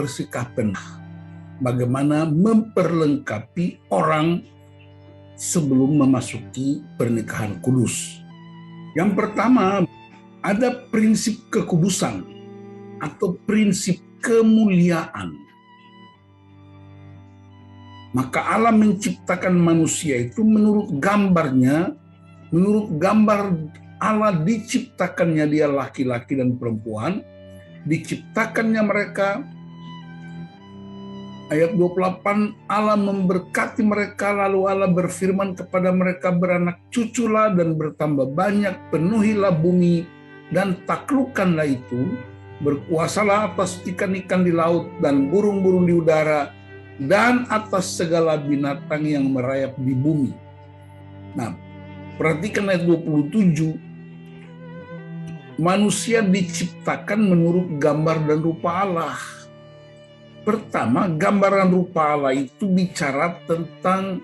persikapan bagaimana memperlengkapi orang sebelum memasuki pernikahan kudus. Yang pertama, ada prinsip kekudusan atau prinsip kemuliaan. Maka Allah menciptakan manusia itu menurut gambarnya, menurut gambar Allah diciptakannya dia laki-laki dan perempuan, diciptakannya mereka. Ayat 28, Allah memberkati mereka, lalu Allah berfirman kepada mereka, beranak cuculah dan bertambah banyak, penuhilah bumi dan taklukkanlah itu, berkuasalah atas ikan-ikan di laut dan burung-burung di udara, dan atas segala binatang yang merayap di bumi. Nah, perhatikan ayat 27, manusia diciptakan menurut gambar dan rupa Allah. Pertama, gambaran rupa Allah itu bicara tentang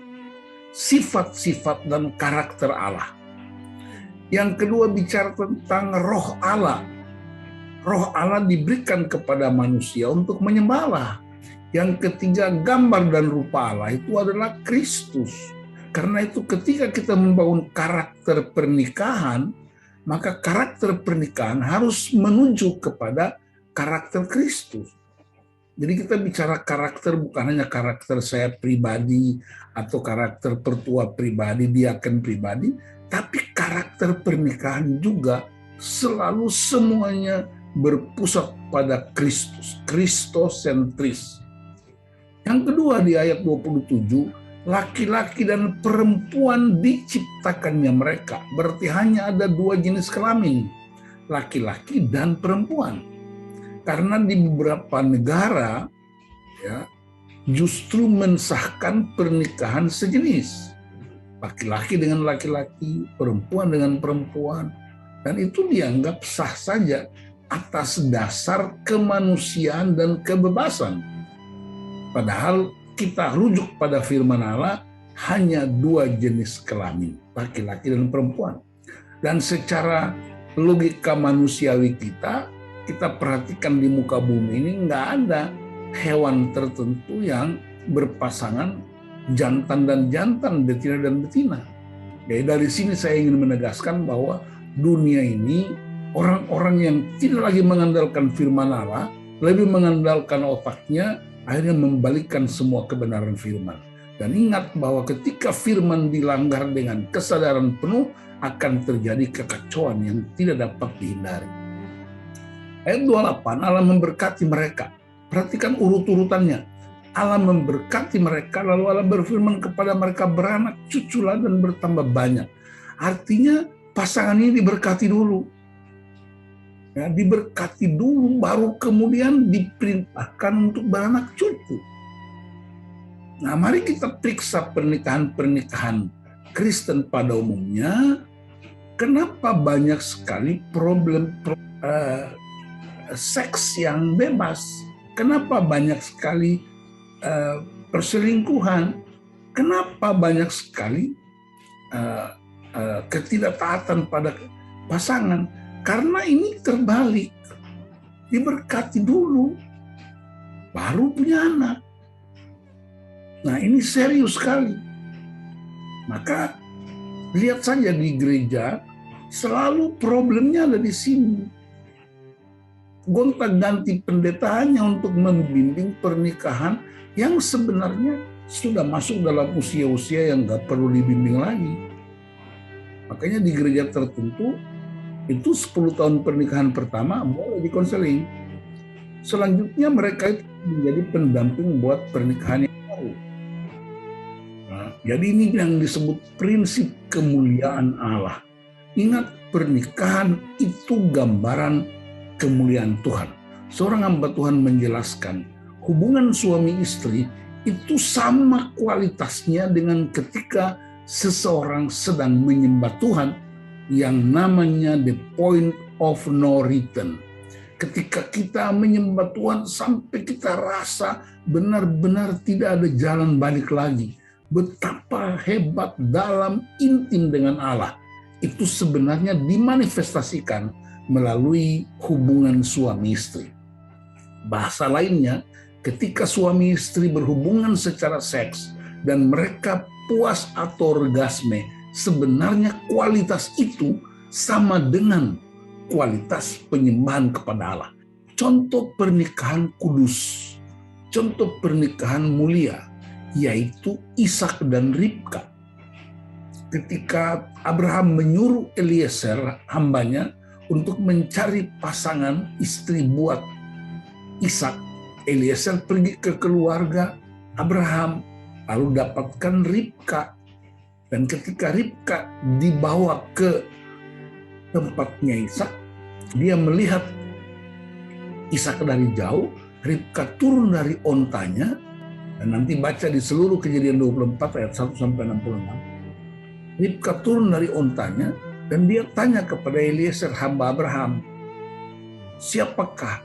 sifat-sifat dan karakter Allah. Yang kedua bicara tentang roh Allah. Roh Allah diberikan kepada manusia untuk menyembah Allah. Yang ketiga, gambar dan rupa Allah itu adalah Kristus. Karena itu ketika kita membangun karakter pernikahan, maka karakter pernikahan harus menuju kepada karakter Kristus. Jadi kita bicara karakter bukan hanya karakter saya pribadi atau karakter pertua pribadi, diaken pribadi, tapi karakter pernikahan juga selalu semuanya berpusat pada Kristus, Kristosentris. Yang kedua di ayat 27, laki-laki dan perempuan diciptakannya mereka. Berarti hanya ada dua jenis kelamin, laki-laki dan perempuan. Karena di beberapa negara ya justru mensahkan pernikahan sejenis, laki-laki dengan laki-laki, perempuan dengan perempuan, dan itu dianggap sah saja atas dasar kemanusiaan dan kebebasan. Padahal kita rujuk pada firman Allah, hanya dua jenis kelamin, laki-laki dan perempuan. Dan secara logika manusiawi kita perhatikan di muka bumi ini nggak ada hewan tertentu yang berpasangan jantan dan jantan, betina dan betina. Jadi dari sini saya ingin menegaskan bahwa dunia ini orang-orang yang tidak lagi mengandalkan firman Allah, lebih mengandalkan otaknya, akhirnya membalikkan semua kebenaran firman. Dan ingat bahwa ketika firman dilanggar dengan kesadaran penuh, akan terjadi kekacauan yang tidak dapat dihindari. Ayat 28, Allah memberkati mereka. Perhatikan urut-urutannya. Allah memberkati mereka, lalu Allah berfirman kepada mereka, beranak cuculah dan bertambah banyak. Artinya pasangan ini diberkati dulu. Ya, diberkati dulu, baru kemudian diperintahkan untuk beranak cucu. Nah, mari kita periksa pernikahan-pernikahan Kristen pada umumnya. Kenapa banyak sekali problem seks yang bebas? Kenapa banyak sekali perselingkuhan? Kenapa banyak sekali ketidaktaatan pada pasangan? Karena ini terbalik. Diberkati dulu, baru punya anak. Nah, ini serius sekali. Maka lihat saja di gereja, selalu problemnya ada di sini. Gonta-ganti pendeta hanya untuk membimbing pernikahan yang sebenarnya sudah masuk dalam usia-usia yang nggak perlu dibimbing lagi. Makanya di gereja tertentu itu 10 tahun pernikahan pertama boleh dikonseling. Selanjutnya mereka itu menjadi pendamping buat pernikahan yang baru. Nah, jadi ini yang disebut prinsip kemuliaan Allah. Ingat, pernikahan itu gambaran kemuliaan Tuhan. Seorang hamba Tuhan menjelaskan, hubungan suami istri itu sama kualitasnya dengan ketika seseorang sedang menyembah Tuhan yang namanya the point of no return. Ketika kita menyembah Tuhan sampai kita rasa benar-benar tidak ada jalan balik lagi. Betapa hebat dalam intim dengan Allah. Itu sebenarnya dimanifestasikan melalui hubungan suami istri. Bahasa lainnya, Ketika suami istri berhubungan secara seks dan mereka puas atau orgasme, sebenarnya kualitas itu sama dengan kualitas penyembahan kepada Allah. Contoh pernikahan kudus, contoh pernikahan mulia, yaitu Ishak dan Ribka. Ketika Abraham menyuruh Eliezer, hambanya, untuk mencari pasangan istri buat Ishak, Eliezer pergi ke keluarga Abraham, lalu dapatkan Ribka. Dan ketika Ribka dibawa ke tempatnya Ishak, dia melihat Ishak dari jauh, Ribka turun dari ontanya, dan nanti baca di seluruh Kejadian 24 ayat 1-66. Ribka turun dari ontanya, dan dia tanya kepada Eliezer, hamba Abraham, siapakah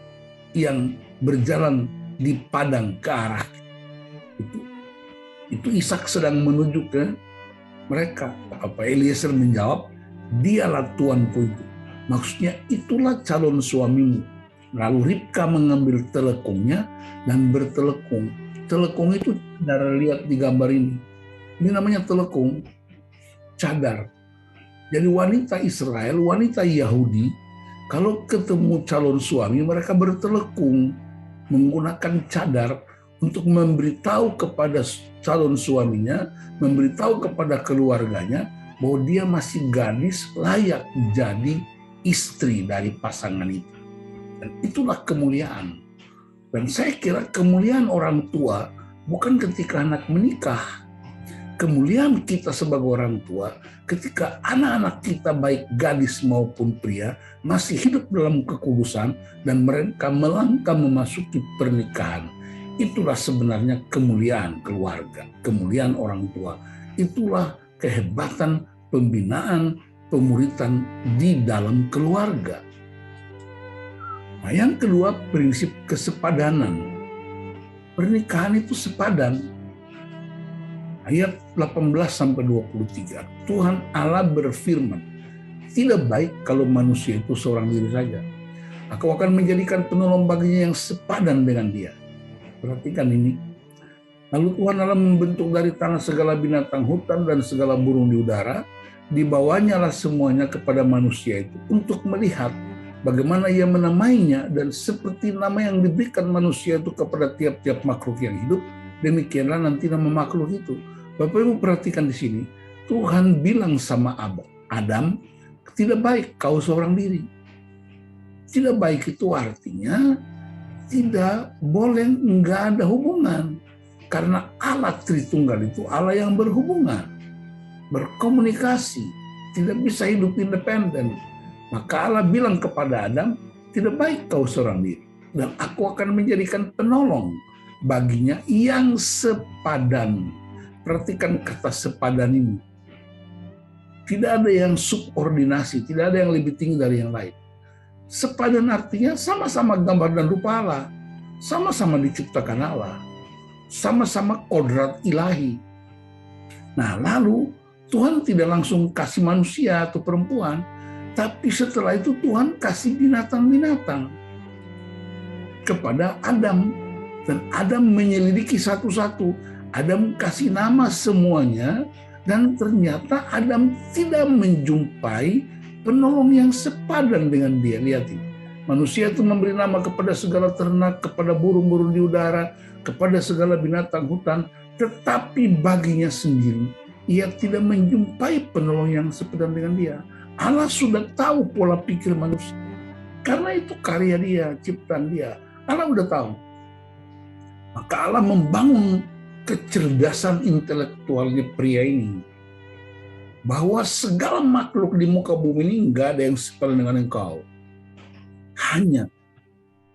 yang berjalan di padang ke arah itu? Ishak sedang menuju ke mereka. Apa Eliezer menjawab, dialah tuanku itu. Maksudnya itulah calon suamimu. Lalu Ribka mengambil telekungnya dan bertelekung. Telekung itu saudara lihat di gambar ini. Ini namanya telekung, cadar. Jadi wanita Israel, wanita Yahudi, kalau ketemu calon suami, mereka bertelekung menggunakan cadar untuk memberitahu kepada calon suaminya, memberitahu kepada keluarganya bahwa dia masih gadis layak jadi istri dari pasangan itu. Dan itulah kemuliaan. Dan saya kira kemuliaan orang tua bukan ketika anak menikah. Kemuliaan kita sebagai orang tua ketika anak-anak kita baik gadis maupun pria masih hidup dalam kekudusan dan mereka melangkah memasuki pernikahan. Itulah sebenarnya kemuliaan keluarga, kemuliaan orang tua. Itulah kehebatan pembinaan, pemuritan di dalam keluarga. Nah, yang kedua, prinsip kesepadanan. Pernikahan itu sepadan. Ayat 18-23, Tuhan Allah berfirman, tidak baik kalau manusia itu seorang diri saja. Aku akan menjadikan penolong baginya yang sepadan dengan dia. Perhatikan ini. Lalu Tuhan Allah membentuk dari tanah segala binatang hutan dan segala burung di udara. Dibawanyalah semuanya kepada manusia itu untuk melihat bagaimana ia menamainya, dan seperti nama yang diberikan manusia itu kepada tiap-tiap makhluk yang hidup, demikianlah nanti nama makhluk itu. Bapak Ibu perhatikan di sini, Tuhan bilang sama Adam, tidak baik kau seorang diri. Tidak baik itu artinya tidak boleh enggak ada hubungan. Karena Allah Tritunggal itu Allah yang berhubungan, berkomunikasi, tidak bisa hidup independen. Maka Allah bilang kepada Adam, tidak baik kau seorang diri, dan aku akan menjadikan penolong baginya yang sepadan. Perhatikan kata sepadan ini. Tidak ada yang subordinasi, tidak ada yang lebih tinggi dari yang lain. Sepadan artinya sama-sama gambar dan rupa Allah, sama-sama diciptakan Allah, sama-sama kodrat ilahi. Nah, lalu Tuhan tidak langsung kasih manusia atau perempuan, tapi setelah itu Tuhan kasih binatang-binatang kepada Adam, dan Adam menyelidiki satu-satu. Adam kasih nama semuanya, dan ternyata Adam tidak menjumpai penolong yang sepadan dengan dia. Lihat ini. Manusia itu memberi nama kepada segala ternak, kepada burung-burung di udara, kepada segala binatang hutan, tetapi baginya sendiri ia tidak menjumpai penolong yang sepadan dengan dia. Allah sudah tahu pola pikir manusia. Karena itu karya dia, ciptaan dia. Allah sudah tahu. Maka Allah membangun kecerdasan intelektualnya pria ini, bahwa segala makhluk di muka bumi ini enggak ada yang sepadan dengan engkau. Hanya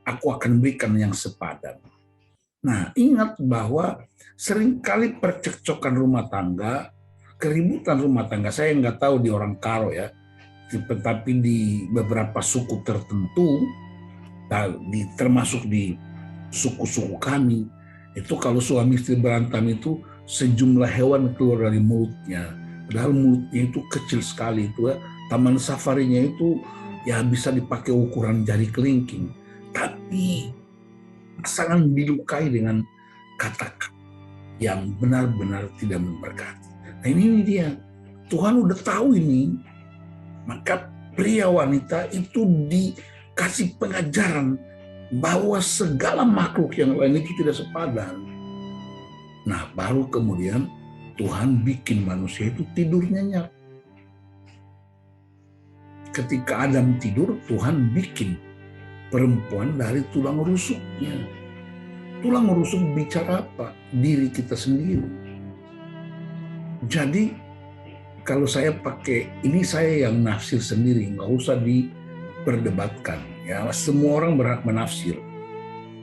aku akan berikan yang sepadan. Nah, ingat bahwa seringkali percekcokan rumah tangga, keributan rumah tangga, saya nggak tahu di orang Karo ya, tetapi di beberapa suku tertentu, termasuk di suku-suku kami, itu kalau suami istri berantem itu sejumlah hewan keluar dari mulutnya. Padahal mulutnya itu kecil sekali, itu ya. Taman safarinya itu ya bisa dipakai ukuran jari kelingking. Tapi pasangan dilukai dengan kata-kata yang benar-benar tidak memberkati. Nah ini dia, Tuhan udah tahu ini, maka pria wanita itu dikasih pengajaran bahwa segala makhluk yang lain itu tidak sepadan. Nah baru kemudian Tuhan bikin manusia itu tidur nyenyak. Ketika Adam tidur, Tuhan bikin perempuan dari tulang rusuknya. Tulang rusuk bicara apa? Diri kita sendiri. Jadi kalau saya pakai, ini saya yang nafsir sendiri, nggak usah diperdebatkan. Ya, semua orang berhak menafsir.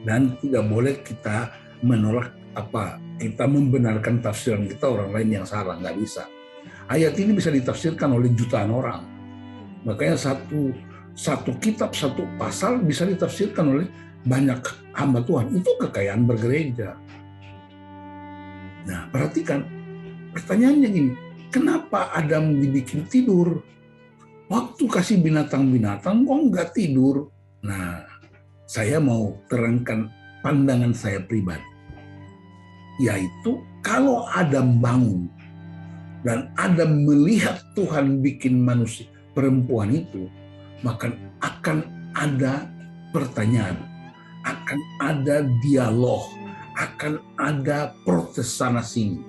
Dan tidak boleh kita menolak kita membenarkan tafsiran kita orang lain yang salah, nggak bisa. Ayat ini bisa ditafsirkan oleh jutaan orang. Makanya satu kitab, satu pasal bisa ditafsirkan oleh banyak hamba Tuhan. Itu kekayaan bergereja. Nah, perhatikan. Pertanyaannya gini, kenapa Adam dibikin tidur? Waktu kasih binatang-binatang kok nggak tidur? Nah, saya mau terangkan pandangan saya pribadi. Yaitu kalau Adam bangun dan Adam melihat Tuhan bikin manusia, perempuan itu, maka akan ada pertanyaan, akan ada dialog, akan ada protes sana sini.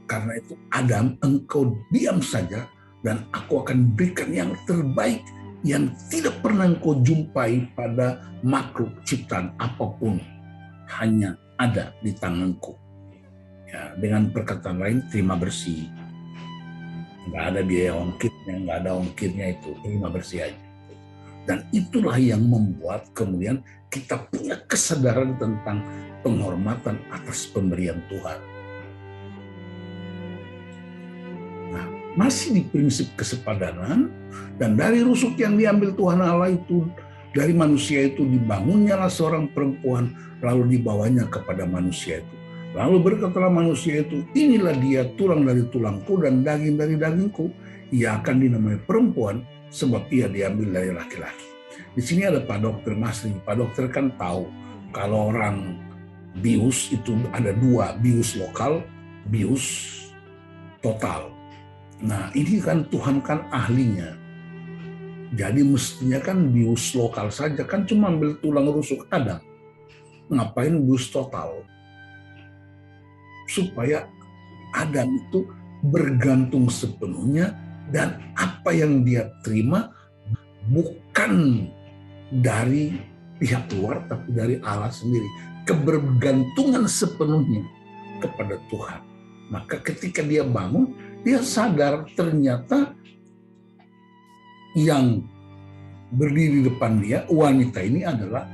Karena itu Adam, engkau diam saja dan aku akan berikan yang terbaik yang tidak pernah engkau jumpai pada makhluk ciptaan apapun, hanya ada di tanganku. Ya, dengan perkataan lain, terima bersih. Nggak ada biaya ongkirnya, nggak ada ongkirnya, itu terima bersih aja. Dan itulah yang membuat kemudian kita punya kesadaran tentang penghormatan atas pemberian Tuhan. Nah, masih di prinsip kesepadanan, dan dari rusuk yang diambil Tuhan Allah itu, dari manusia itu dibangunnyalah seorang perempuan, lalu dibawanya kepada manusia itu. Lalu berkatalah manusia itu, inilah dia tulang dari tulangku dan daging dari dagingku. Ia akan dinamai perempuan sebab ia diambil dari laki-laki. Di sini ada Pak Dokter Masri. Pak Dokter kan tahu kalau orang bius itu ada dua, bius lokal, bius total. Nah ini kan Tuhan kan ahlinya. Jadi mestinya kan bius lokal saja, kan cuma ambil tulang rusuk ada. Ngapain bius total? Supaya Adam itu bergantung sepenuhnya dan apa yang dia terima bukan dari pihak luar tapi dari Allah sendiri. Kebergantungan sepenuhnya kepada Tuhan. Maka ketika dia bangun, dia sadar ternyata yang berdiri di depan dia, wanita ini adalah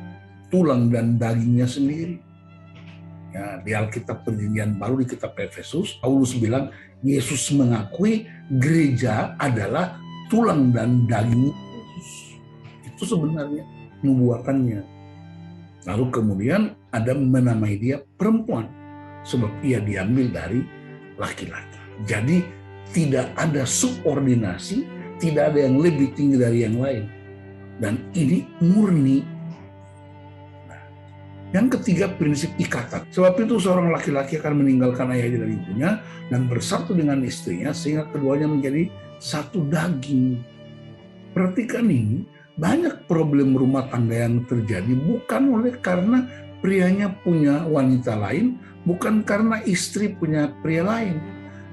tulang dan dagingnya sendiri. Ya, di Alkitab Perjanjian Baru, di kitab Efesus, Paulus bilang Yesus mengakui gereja adalah tulang dan daging Yesus. Itu sebenarnya nubuatannya. Lalu kemudian Adam menamai dia perempuan sebab ia diambil dari laki-laki. Jadi tidak ada subordinasi, tidak ada yang lebih tinggi dari yang lain. Dan ini murni. Yang ketiga, prinsip ikatan. Sebab itu seorang laki-laki akan meninggalkan ayahnya dan ibunya dan bersatu dengan istrinya sehingga keduanya menjadi satu daging. Perhatikan ini, banyak problem rumah tangga yang terjadi bukan oleh karena prianya punya wanita lain, bukan karena istri punya pria lain,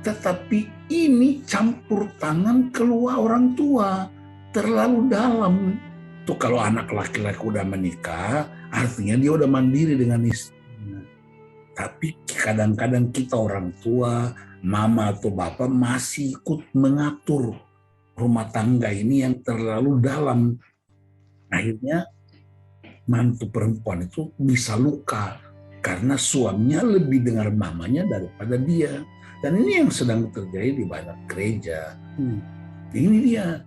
tetapi ini campur tangan keluar orang tua, terlalu dalam. Tuh kalau anak laki-laki udah menikah, artinya dia udah mandiri dengan istrinya. Tapi kadang-kadang kita orang tua, mama atau bapak masih ikut mengatur rumah tangga ini yang terlalu dalam. Akhirnya mantu perempuan itu bisa luka karena suaminya lebih dengar mamanya daripada dia. Dan ini yang sedang terjadi di banyak gereja. Ini dia.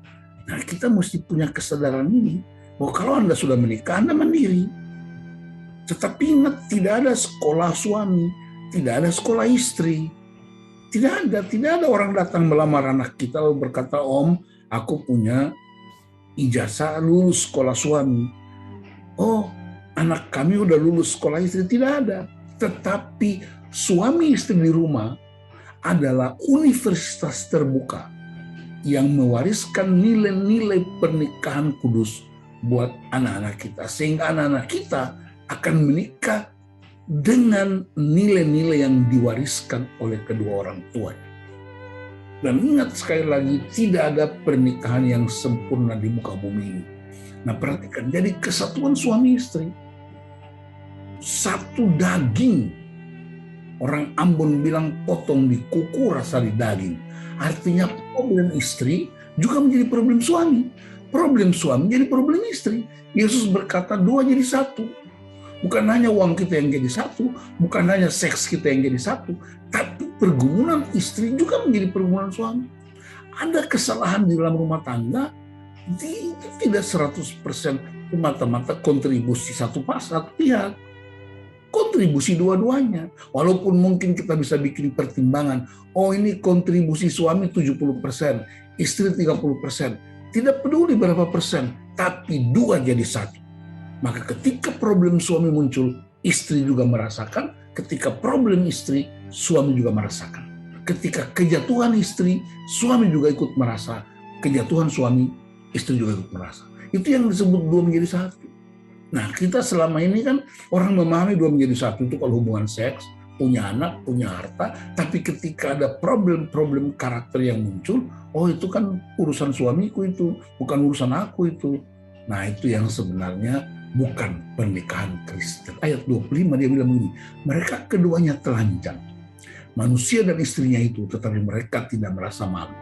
Nah, kita mesti punya kesadaran ini, bahwa kalau Anda sudah menikah, Anda mandiri. Tetapi ingat, tidak ada sekolah suami, tidak ada sekolah istri. Tidak ada orang datang melamar anak kita lalu berkata, Om, aku punya ijazah lulus sekolah suami. Oh, anak kami udah lulus sekolah istri, tidak ada. Tetapi suami istri di rumah adalah universitas terbuka yang mewariskan nilai-nilai pernikahan kudus buat anak-anak kita. Sehingga anak-anak kita akan menikah dengan nilai-nilai yang diwariskan oleh kedua orang tuanya. Dan ingat sekali lagi, tidak ada pernikahan yang sempurna di muka bumi ini. Nah perhatikan, jadi kesatuan suami istri, satu daging. Orang Ambon bilang potong di kuku rasa di daging. Artinya problem istri juga menjadi problem suami. Problem suami jadi problem istri. Yesus berkata 2 jadi 1. Bukan hanya uang kita yang jadi 1, bukan hanya seks kita yang jadi 1, tapi pergumulan istri juga menjadi pergumulan suami. Ada kesalahan di dalam rumah tangga, itu tidak 100% mata-mata kontribusi satu pihak. Kontribusi dua-duanya. Walaupun mungkin kita bisa bikin pertimbangan, oh ini kontribusi suami 70%, istri 30%. Tidak peduli berapa persen, tapi 2 jadi 1. Maka ketika problem suami muncul, istri juga merasakan. Ketika problem istri, suami juga merasakan. Ketika kejatuhan istri, suami juga ikut merasa. Kejatuhan suami, istri juga ikut merasa. Itu yang disebut 2 menjadi 1. Nah kita selama ini kan orang memahami 2 menjadi 1 itu kalau hubungan seks, punya anak, punya harta. Tapi ketika ada problem-problem karakter yang muncul, oh itu kan urusan suamiku itu, bukan urusan aku itu. Nah itu yang sebenarnya bukan pernikahan Kristen. Ayat 25 dia bilang begini, mereka keduanya telanjang. Manusia dan istrinya itu, tetapi mereka tidak merasa malu.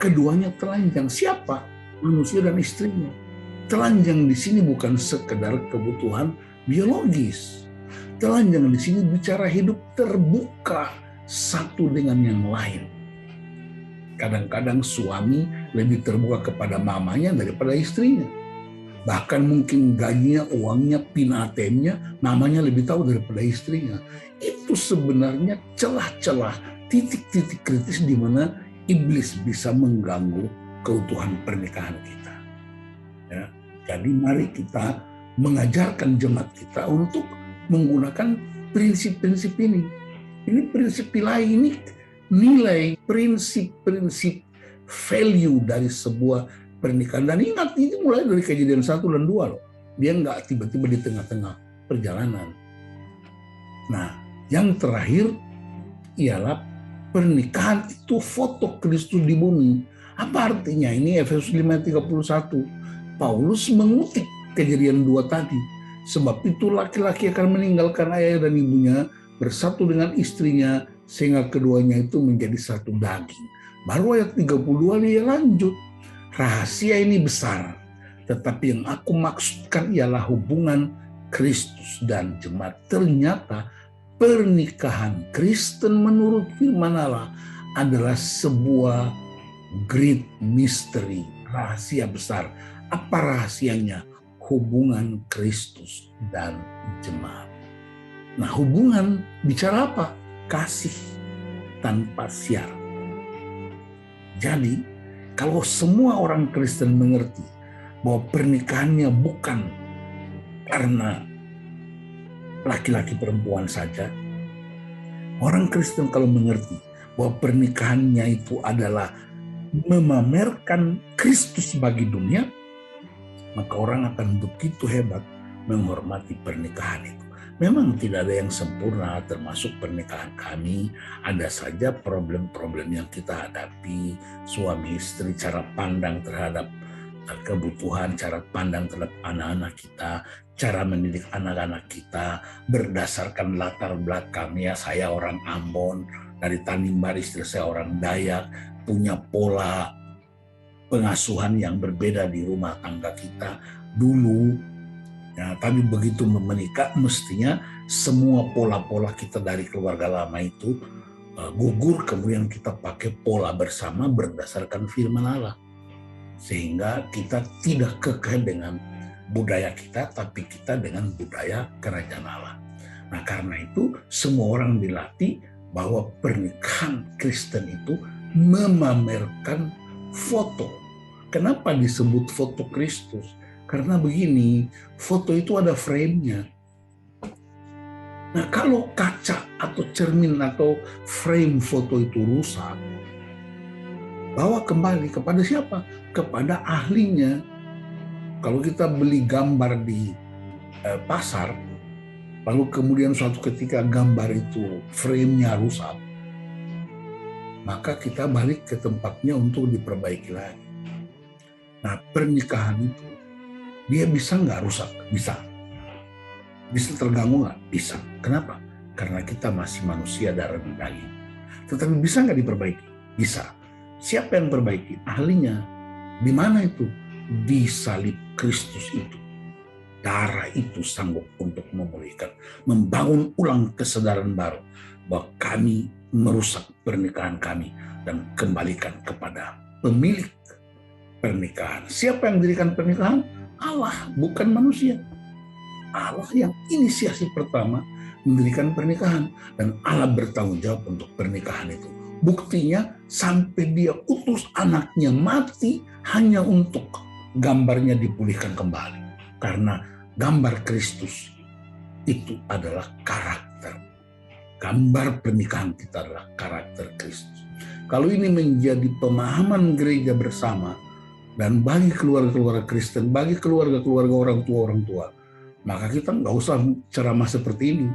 Keduanya telanjang. Siapa? Manusia dan istrinya. Telanjang di sini bukan sekedar kebutuhan biologis. Telanjang di sini bicara hidup terbuka satu dengan yang lain. Kadang-kadang suami lebih terbuka kepada mamanya daripada istrinya. Bahkan mungkin gajinya, uangnya, PIN ATM-nya, mamanya lebih tahu daripada istrinya. Itu sebenarnya celah-celah, titik-titik kritis di mana iblis bisa mengganggu keutuhan pernikahan kita. Ya, jadi mari kita mengajarkan jemaat kita untuk menggunakan prinsip-prinsip ini. Ini prinsip ini nilai, prinsip-prinsip value dari sebuah pernikahan. Dan ingat, ini mulai dari Kejadian 1 dan 2 loh. Dia nggak tiba-tiba di tengah-tengah perjalanan. Nah, yang terakhir ialah pernikahan itu foto Kristus di bumi. Apa artinya? Ini Efesus 5:31. Paulus mengutip Kejadian 2 tadi. Sebab itu laki-laki akan meninggalkan ayah dan ibunya, bersatu dengan istrinya, sehingga keduanya itu menjadi satu daging. Baru ayat 32 dia lanjut. Rahasia ini besar, tetapi yang aku maksudkan ialah hubungan Kristus dan jemaat. Ternyata pernikahan Kristen menurut firman Allah adalah sebuah great mystery, rahasia besar. Apa rahasianya? Hubungan Kristus dan jemaat. Nah, hubungan bicara apa? Kasih tanpa syarat. Jadi, kalau semua orang Kristen mengerti bahwa pernikahannya bukan karena laki-laki perempuan saja, orang Kristen kalau mengerti bahwa pernikahannya itu adalah memamerkan Kristus bagi dunia, maka orang akan begitu hebat menghormati pernikahan itu. Memang tidak ada yang sempurna, termasuk pernikahan kami. Ada saja problem-problem yang kita hadapi, suami istri, cara pandang terhadap kebutuhan, cara pandang terhadap anak-anak kita, cara mendidik anak-anak kita, berdasarkan latar belakangnya. Saya orang Ambon, dari Tanimbar, istri saya orang Dayak, punya pola pengasuhan yang berbeda di rumah tangga kita dulu. Ya, tapi begitu menikah mestinya semua pola-pola kita dari keluarga lama itu gugur, kemudian kita pakai pola bersama berdasarkan firman Allah. Sehingga kita tidak kekeh dengan budaya kita, tapi kita dengan budaya kerajaan Allah. Nah karena itu semua orang dilatih bahwa pernikahan Kristen itu memamerkan foto. Kenapa disebut foto Kristus? Karena begini, foto itu ada frame-nya. Nah, kalau kaca atau cermin atau frame foto itu rusak, bawa kembali kepada siapa? Kepada ahlinya. Kalau kita beli gambar di pasar, lalu kemudian suatu ketika gambar itu frame-nya rusak, maka kita balik ke tempatnya untuk diperbaiki lagi. Nah, pernikahan itu, dia bisa nggak rusak? Bisa. Bisa terganggu nggak? Bisa. Kenapa? Karena kita masih manusia darah dan daging. Tetapi bisa nggak diperbaiki? Bisa. Siapa yang perbaiki? Ahlinya. Di mana itu? Di salib Kristus itu. Darah itu sanggup untuk memulihkan, membangun ulang kesadaran baru bahwa kami merusak pernikahan kami dan kembalikan kepada pemilik pernikahan. Siapa yang mendirikan pernikahan? Allah, bukan manusia. Allah yang inisiasi pertama mendirikan pernikahan, dan Allah bertanggung jawab untuk pernikahan itu. Buktinya sampai dia utus anaknya mati hanya untuk gambarnya dipulihkan kembali. Karena gambar Kristus itu adalah karakter. Gambar pernikahan kita adalah karakter Kristus. Kalau ini menjadi pemahaman gereja bersama, dan bagi keluarga-keluarga Kristen, bagi keluarga-keluarga orang tua, maka kita nggak usah ceramah seperti ini,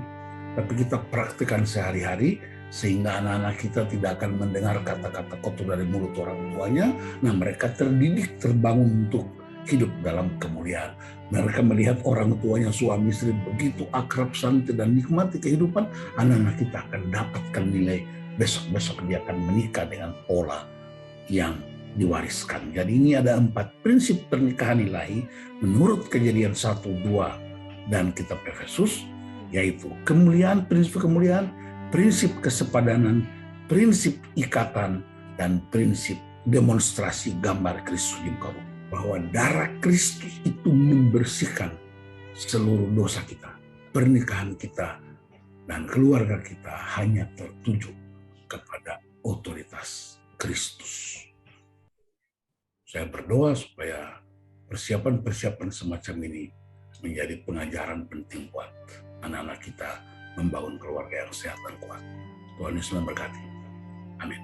tapi kita praktikkan sehari-hari, sehingga anak-anak kita tidak akan mendengar kata-kata kotor dari mulut orang tuanya. Nah, mereka terdidik, terbangun untuk hidup dalam kemuliaan. Mereka melihat orang tuanya, suami istri begitu akrab, santai, dan nikmati kehidupan. Anak-anak kita akan dapatkan nilai. Besok-besok dia akan menikah dengan pola yang diwariskan. Jadi ini ada 4 prinsip pernikahan ilahi menurut Kejadian 1, 2, dan kitab Efesus, yaitu kemuliaan, prinsip kesepadanan, prinsip ikatan, dan prinsip demonstrasi gambar Kristus di muka bumi. Bahwa darah Kristus itu membersihkan seluruh dosa kita. Pernikahan kita dan keluarga kita hanya tertuju kepada otoritas Kristus. Saya berdoa supaya persiapan-persiapan semacam ini menjadi pengajaran penting buat anak-anak kita membangun keluarga yang sehat dan kuat. Tuhan Yesus memberkati. Amin.